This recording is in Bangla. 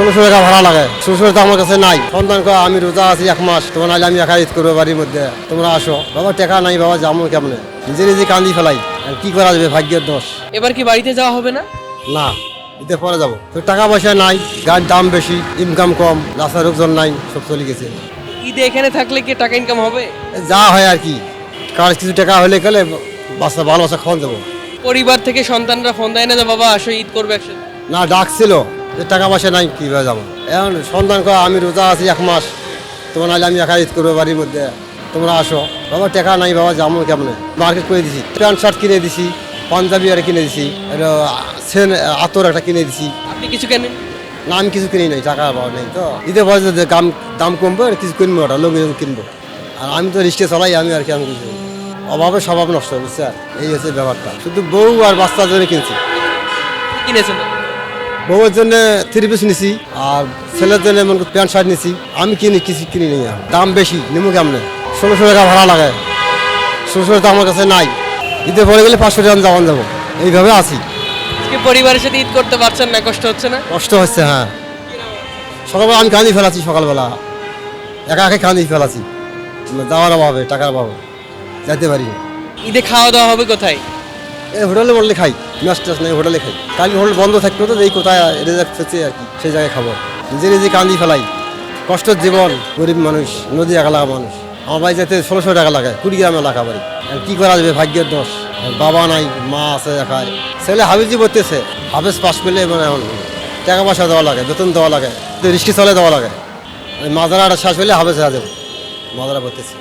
1600 টাকা ভাড়া লাগে। 1600 তো আমার কাছে নাই। সন্তান কয় আমি রোজা আছি 1 মাস, তোমার নাইলে আমি একা ঈদ করবো বাড়ির মধ্যে, তোমরা আসো। বাবা টাকা নাই, বাবা যাবো কেমনে, নিজে নিজে কান্দি ফেলাই। আর কি করা যাবে, ভাগ্যের দোষ। এবার কি বাড়িতে যাওয়া হবে না? না, ঈদের পরে যাবো। তো টাকা পয়সা নাই, গাড়ির দাম বেশি, ইনকাম কম, রাস্তার লোকজন নাই, সব চলে গেছে। ঈদে এখানে থাকলে কি টাকা ইনকাম হবে? যা হয় আর কি, কার কিছু টাকা হলে গেলে বাচ্চা ভালো বাচ্চা খাওয়ান যাবো। পরিবার থেকে সন্তানরা ফোন দেয় না যে বাবা আসো ঈদ করবে একসাথে? না, ডাকছিল যে টাকা পয়সা নাই, কীভাবে যাবো। এখন সন্তান কয় আমি রোজা আছি 1 মাস, তোমার নাইলে আমি একা ঈদ করবো বাড়ির মধ্যে, তোমরা আসো। বাবা টাকা নাই, বাবা যাবো কেমনে। মার্কেট করে দিছি, প্যান্ট শার্ট কিনে দিছি, পাঞ্জাবি একটা কিনে দিছি, আতর একটা কিনে দিছি। আপনি কিছু কেনেন? না, আমি কিছু কিনি নাই, টাকা পাওয়া নেই তো। ঈদের পরে যে দাম কমবে আর কিছু কিনবো, ওটা লঙ্গি কিনবো। আর আমি তো রিক্সা চালাই, আমি আর কি আমি কিছু অভাবে স্বভাব নষ্ট, বুঝছে। এই হচ্ছে ব্যাপারটা। শুধু বউ আর বাচ্চার জন্য কিনছি। কি কিনেছেন? বউয়ের জন্য 3 পিস নিছি, আর ছেলের জন্য এমন প্যান্ট শার্ট নিছি। আমি কিছু কিনি নেই, দাম বেশি, নিমু কেমনে। 1600 টাকা ভাড়া লাগে। 1600 তো আমার কাছে নাই। ঈদের পরে গেলে 500 টাকা যাওয়ান যাবো, এইভাবে আছি। আজকে পরিবারের সাথে ঈদ করতে পারছেন না, কষ্ট হচ্ছে না? কষ্ট হচ্ছে, হ্যাঁ। সকালবেলা আমি কাঁদি ফেলাছি, সকালবেলা একা একা কাঁদি ফেলাছি, যাওয়ার অভাবে, টাকার অভাবে যাইতে পারি না। ঈদে খাওয়া দাওয়া হবে কোথায়? এই হোটেলে বললে খাই, মাছ টাছ নেই, হোটেলে খাই। কালকে হোটেল বন্ধ থাকতো তো, এই কোথায় রেজাল্ট হচ্ছে আর কি, সেই জায়গায় খাবো। নিজে নিজে কান্দি ফেলাই, কষ্টের জীবন, গরিব মানুষ, নদী একা মানুষ। আমার বাড়ি যেতে 1600 টাকা লাগে, 20 গ্রামে এলাকা বাড়ি। কি করা যাবে, ভাগ্যের দোষ। বাবা নাই, মা আছে একাই। ছেলে হাফিজি পড়তেছে, হাফেজ পাস করলে মানে এখন টাকা পয়সা দেওয়া লাগে, বেতন দেওয়া লাগে, রিস্কি চলে দেওয়া লাগে। মাদারা শেষ হলে হাফেজ হয়ে যাবে, মাদারা পড়তেছে।